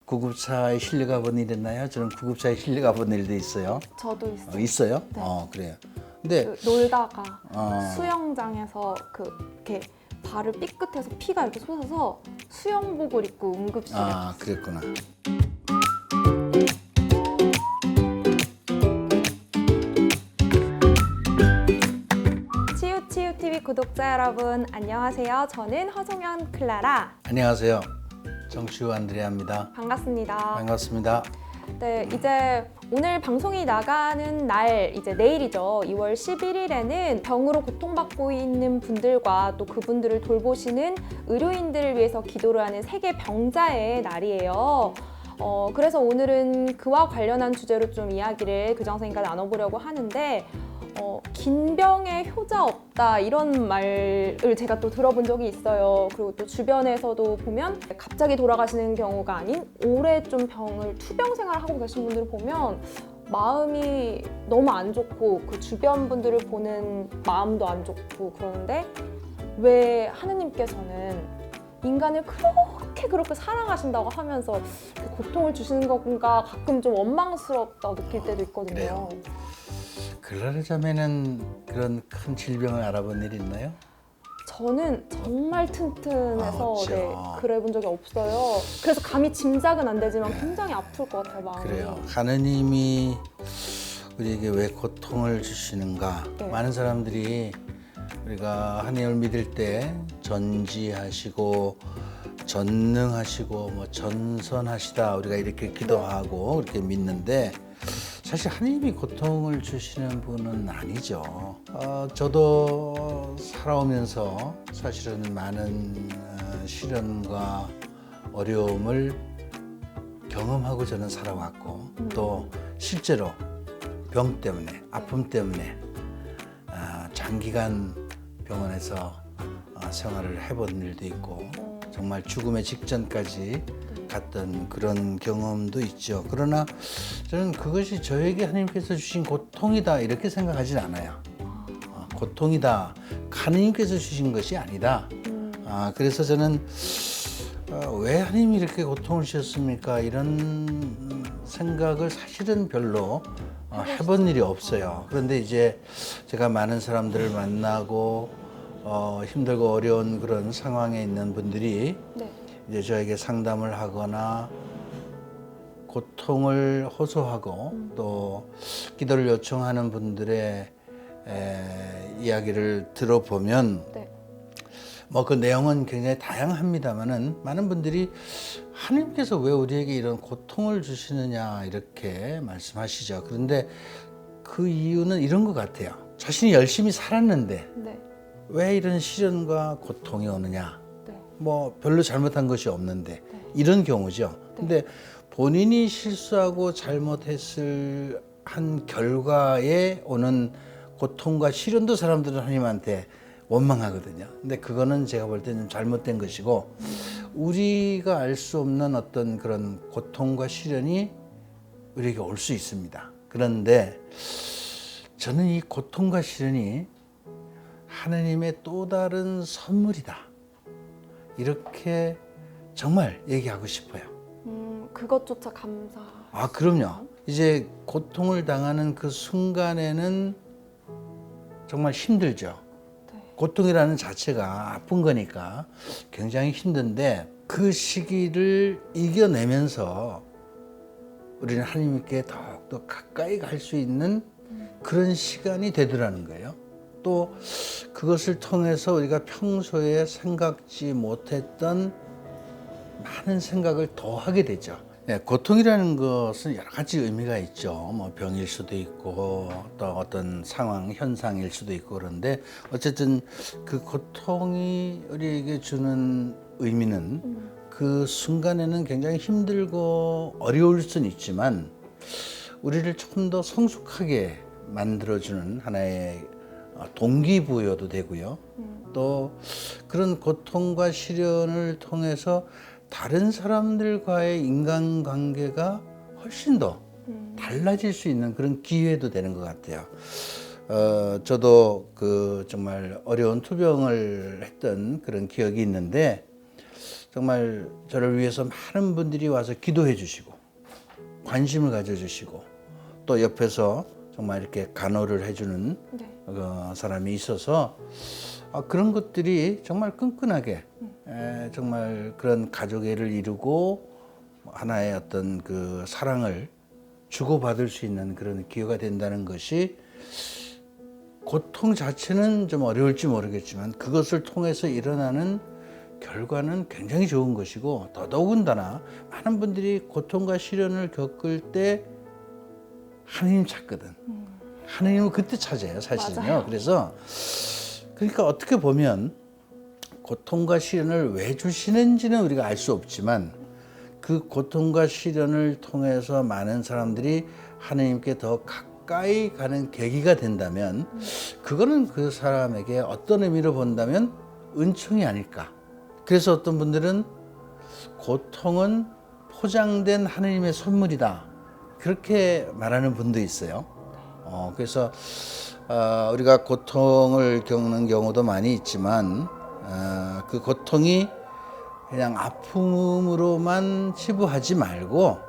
구급차에 실려가 본 일 있나요? 저는 구급차에 실려가 본 일도 있어요. 저도 있어요. 있어요? 네. 그래요. 근데 놀다가 어. 수영장에서 이렇게 발을 삐끗해서 피가 이렇게 솟아서 수영복을 입고 응급실에 그랬구나. 치유치유TV 구독자 여러분 안녕하세요. 저는 허송현 클라라 안녕하세요. 정치우 안드레아입니다. 반갑습니다. 반갑습니다. 네, 이제 오늘 방송이 나가는 날, 이제 내일이죠. 2월 11일에는 병으로 고통받고 있는 분들과 또 그분들을 돌보시는 의료인들을 위해서 기도를 하는 세계 병자의 날이에요. 그래서 오늘은 그와 관련한 주제로 좀 이야기를 교장 선생님과 나눠보려고 하는데, 긴 병에 효자 없다 이런 말을 제가 또 들어본 적이 있어요. 그리고 또 주변에서도 보면 갑자기 돌아가시는 경우가 아닌 오래 좀 병을 투병 생활을 하고 계신 분들을 보면 마음이 너무 안 좋고 그 주변 분들을 보는 마음도 안 좋고 그러는데 왜 하느님께서는 인간을 그렇게 사랑하신다고 하면서 고통을 주시는 건가 가끔 좀 원망스럽다고 느낄 때도 있거든요. 그래요. 클라라 자매는 그런 큰 질병을 알아본 일 있나요? 저는 정말 튼튼해서 그렇죠. 그래 본 적이 없어요. 그래서 감히 짐작은 안 되지만 굉장히 아플 것 같아요, 마음이. 그래요. 하느님이 우리에게 왜 고통을 주시는가? 네. 많은 사람들이 우리가 하느님을 믿을 때 전지하시고 전능하시고 뭐 전선하시다 우리가 이렇게 기도하고 이렇게 믿는데 사실 하느님이 고통을 주시는 분은 아니죠. 저도 살아오면서 사실은 많은 시련과 어려움을 경험하고 저는 살아왔고 또 실제로 병 때문에 아픔 때문에 장기간 병원에서 생활을 해본 일도 있고 정말 죽음의 직전까지 갔던 그런 경험도 있죠. 그러나 저는 그것이 저에게 하나님께서 주신 고통이다 이렇게 생각하진 않아요. 고통이다. 하나님께서 주신 것이 아니다. 그래서 저는 왜 하나님이 이렇게 고통을 주셨습니까? 이런 생각을 사실은 별로 해본 일이 없어요. 그런데 이제 제가 많은 사람들을 만나고 힘들고 어려운 그런 상황에 있는 분들이 네. 이제 저에게 상담을 하거나 고통을 호소하고 또 기도를 요청하는 분들의 이야기를 들어보면 네. 뭐 그 내용은 굉장히 다양합니다만은 많은 분들이 하나님께서 왜 우리에게 이런 고통을 주시느냐 이렇게 말씀하시죠. 그런데 그 이유는 이런 것 같아요. 자신이 열심히 살았는데 네. 왜 이런 시련과 고통이 오느냐? 네. 뭐 별로 잘못한 것이 없는데 이런 경우죠. 근데 본인이 실수하고 잘못했을 한 결과에 오는 고통과 시련도 사람들은 하나님한테 원망하거든요. 근데 그거는 제가 볼 때는 잘못된 것이고 우리가 알 수 없는 어떤 그런 고통과 시련이 우리에게 올 수 있습니다. 그런데 저는 이 고통과 시련이 하나님의 또 다른 선물이다. 이렇게 정말 얘기하고 싶어요. 그것조차 감사. 그럼요. 이제 고통을 당하는 그 순간에는 정말 힘들죠. 네. 고통이라는 자체가 아픈 거니까 굉장히 힘든데 그 시기를 이겨내면서 우리는 하나님께 더욱더 가까이 갈 수 있는 그런 시간이 되더라는 거예요. 또 그것을 통해서 우리가 평소에 생각지 못했던 많은 생각을 더 하게 되죠. 고통이라는 것은 여러 가지 의미가 있죠. 뭐 병일 수도 있고 또 어떤 상황, 현상일 수도 있고 그런데 어쨌든 그 고통이 우리에게 주는 의미는 그 순간에는 굉장히 힘들고 어려울 수는 있지만 우리를 조금 더 성숙하게 만들어주는 하나의 동기부여도 되고요. 또 그런 고통과 시련을 통해서 다른 사람들과의 인간관계가 훨씬 더 달라질 수 있는 그런 기회도 되는 것 같아요. 저도 그 정말 어려운 투병을 했던 그런 기억이 있는데 정말 저를 위해서 많은 분들이 와서 기도해 주시고 관심을 가져주시고 또 옆에서 정말 이렇게 간호를 해주는 네. 사람이 있어서 그런 것들이 정말 끈끈하게 정말 그런 가족애를 이루고 하나의 어떤 그 사랑을 주고받을 수 있는 그런 기회가 된다는 것이 고통 자체는 좀 어려울지 모르겠지만 그것을 통해서 일어나는 결과는 굉장히 좋은 것이고 더더군다나 많은 분들이 고통과 시련을 겪을 때 하나님 찾거든. 하나님은 그때 찾아요, 사실은요. 맞아요. 그래서 그러니까 어떻게 보면 고통과 시련을 왜 주시는지는 우리가 알 수 없지만 그 고통과 시련을 통해서 많은 사람들이 하나님께 더 가까이 가는 계기가 된다면 그거는 그 사람에게 어떤 의미로 본다면 은총이 아닐까. 그래서 어떤 분들은 고통은 포장된 하나님의 선물이다. 그렇게 말하는 분도 있어요. 그래서 우리가 고통을 겪는 경우도 많이 있지만 그 고통이 그냥 아픔으로만 치부하지 말고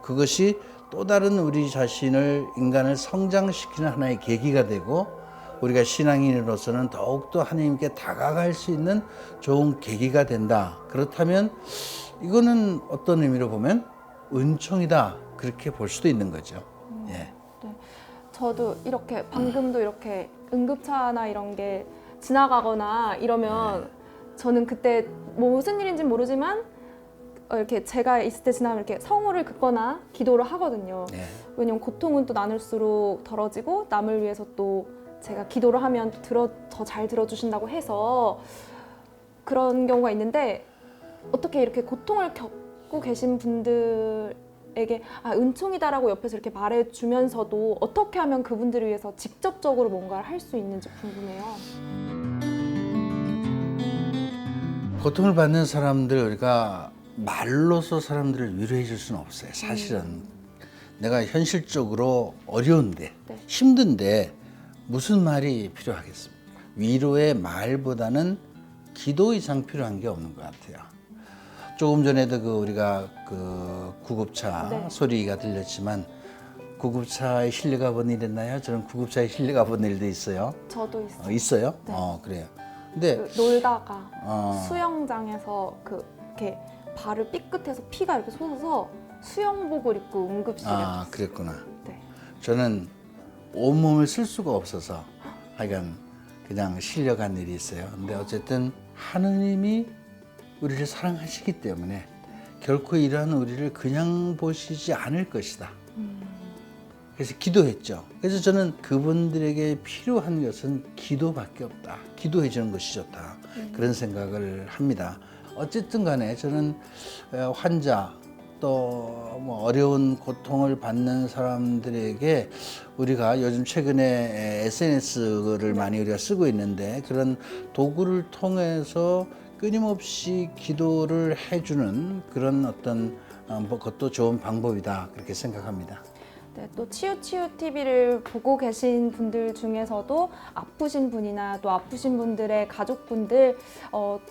그것이 또 다른 우리 자신을 인간을 성장시키는 하나의 계기가 되고 우리가 신앙인으로서는 더욱더 하나님께 다가갈 수 있는 좋은 계기가 된다. 그렇다면 이거는 어떤 의미로 보면 은총이다. 그렇게 볼 수도 있는 거죠. 예. 네. 저도 이렇게 방금도 이렇게 응급차나 이런 게 지나가거나 이러면 저는 그때 뭐 무슨 일인지 모르지만 이렇게 제가 있을 때 지나면 이렇게 성호를 긋거나 기도를 하거든요. 예. 왜냐면 고통은 또 나눌수록 덜어지고 남을 위해서 또 제가 기도를 하면 더 잘 들어주신다고 해서 그런 경우가 있는데 어떻게 이렇게 고통을 겪고 계신 분들에게 은총이다라고 옆에서 이렇게 말해주면서도 어떻게 하면 그분들을 위해서 직접적으로 뭔가를 할 수 있는지 궁금해요. 고통을 받는 사람들 우리가 말로서 사람들을 위로해 줄 수는 없어요. 사실은 내가 현실적으로 어려운데 네. 힘든데 무슨 말이 필요하겠습니까? 위로의 말보다는 기도 이상 필요한 게 없는 것 같아요. 조금 전에도 우리가 구급차 네. 소리가 들렸지만 구급차에 실려가 본 일 있나요? 저는 구급차에 실려가 본 일도 있어요. 저도 있어요. 있어요? 네. 그래요. 근데 놀다가 어. 수영장에서 이렇게 발을 삐끗해서 피가 이렇게 솟아서 수영복을 입고 응급실에 갔어요. 그랬구나. 네. 저는 온몸을 쓸 수가 없어서 하여간 그냥 실려간 일이 있어요. 근데 어쨌든 하느님이 우리를 사랑하시기 때문에 결코 이러한 우리를 그냥 보시지 않을 것이다. 그래서 기도했죠. 그래서 저는 그분들에게 필요한 것은 기도밖에 없다. 기도해 주는 것이 좋다. 그런 생각을 합니다. 어쨌든 간에 저는 환자 또 뭐 어려운 고통을 받는 사람들에게 우리가 요즘 최근에 SNS를 많이 우리가 쓰고 있는데 그런 도구를 통해서 끊임없이 기도를 해주는 그런 어떤 그것도 좋은 방법이다 그렇게 생각합니다. 네, 또 치유 TV를 보고 계신 분들 중에서도 아프신 분이나 또 아프신 분들의 가족분들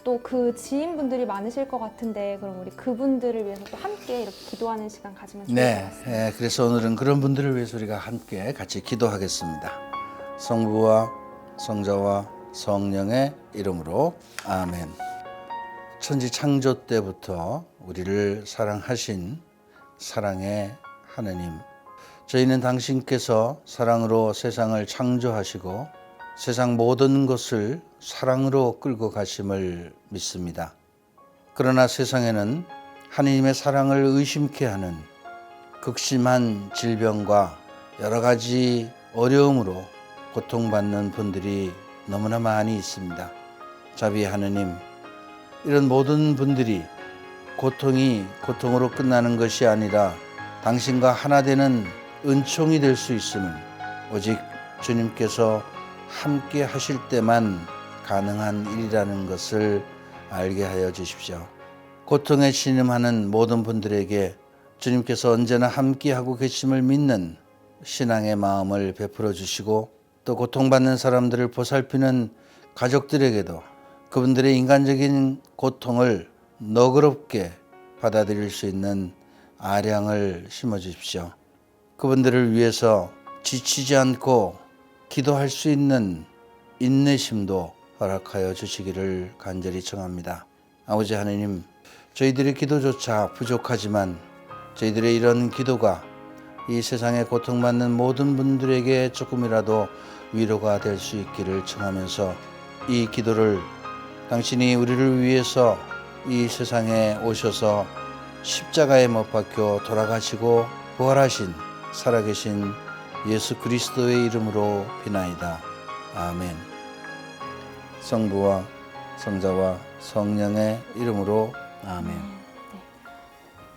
또 그 지인분들이 많으실 것 같은데 그럼 우리 그분들을 위해서 또 함께 이렇게 기도하는 시간 가지면 좋을 것 같습니다. 네, 그래서 오늘은 그런 분들을 위해서 우리가 함께 같이 기도하겠습니다. 성부와 성자와 성령의 이름으로 아멘. 천지 창조 때부터 우리를 사랑하신 사랑의 하느님, 저희는 당신께서 사랑으로 세상을 창조하시고 세상 모든 것을 사랑으로 끌고 가심을 믿습니다. 그러나 세상에는 하느님의 사랑을 의심케 하는 극심한 질병과 여러 가지 어려움으로 고통받는 분들이 너무나 많이 있습니다. 자비 하느님, 이런 모든 분들이 고통이 고통으로 끝나는 것이 아니라 당신과 하나 되는 은총이 될 수 있음을 오직 주님께서 함께 하실 때만 가능한 일이라는 것을 알게 하여 주십시오. 고통에 신음하는 모든 분들에게 주님께서 언제나 함께하고 계심을 믿는 신앙의 마음을 베풀어 주시고 또 고통받는 사람들을 보살피는 가족들에게도 그분들의 인간적인 고통을 너그럽게 받아들일 수 있는 아량을 심어 주십시오. 그분들을 위해서 지치지 않고 기도할 수 있는 인내심도 허락하여 주시기를 간절히 청합니다. 아버지 하나님, 저희들의 기도조차 부족하지만 저희들의 이런 기도가 이 세상에 고통받는 모든 분들에게 조금이라도 위로가 될 수 있기를 청하면서 이 기도를 당신이 우리를 위해서 이 세상에 오셔서 십자가에 못 박혀 돌아가시고 부활하신 살아계신 예수 그리스도의 이름으로 비나이다. 아멘. 성부와 성자와 성령의 이름으로 아멘.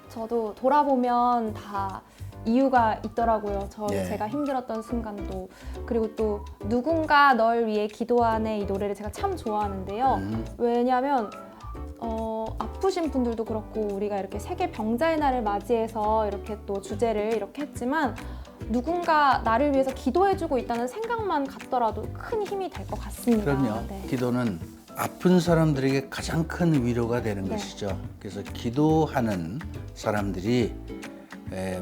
저도 돌아보면 다 이유가 있더라고요. 예. 제가 힘들었던 순간도. 그리고 또 누군가 널 위해 기도하네 이 노래를 제가 참 좋아하는데요. 왜냐하면 아프신 분들도 그렇고 우리가 이렇게 세계 병자의 날을 맞이해서 이렇게 또 주제를 이렇게 했지만 누군가 나를 위해서 기도해주고 있다는 생각만 갖더라도 큰 힘이 될 것 같습니다. 그럼요. 네. 기도는 아픈 사람들에게 가장 큰 위로가 되는 네. 것이죠. 그래서 기도하는 사람들이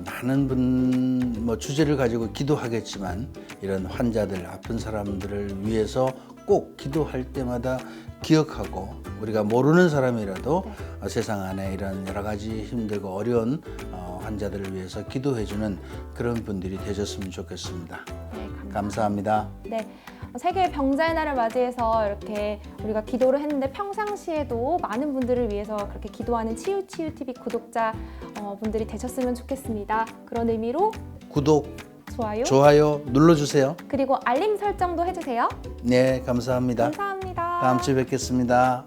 많은 분 주제를 가지고 기도하겠지만 이런 환자들, 아픈 사람들을 위해서 꼭 기도할 때마다 기억하고 우리가 모르는 사람이라도 세상 안에 이런 여러 가지 힘들고 어려운 환자들을 위해서 기도해주는 그런 분들이 되셨으면 좋겠습니다. 네, 감사합니다. 네. 세계 병자의 날을 맞이해서 이렇게 우리가 기도를 했는데 평상시에도 많은 분들을 위해서 그렇게 기도하는 치유TV 구독자 분들이 되셨으면 좋겠습니다. 그런 의미로 구독, 좋아요, 눌러주세요. 그리고 알림 설정도 해주세요. 네, 감사합니다. 감사합니다. 다음 주에 뵙겠습니다.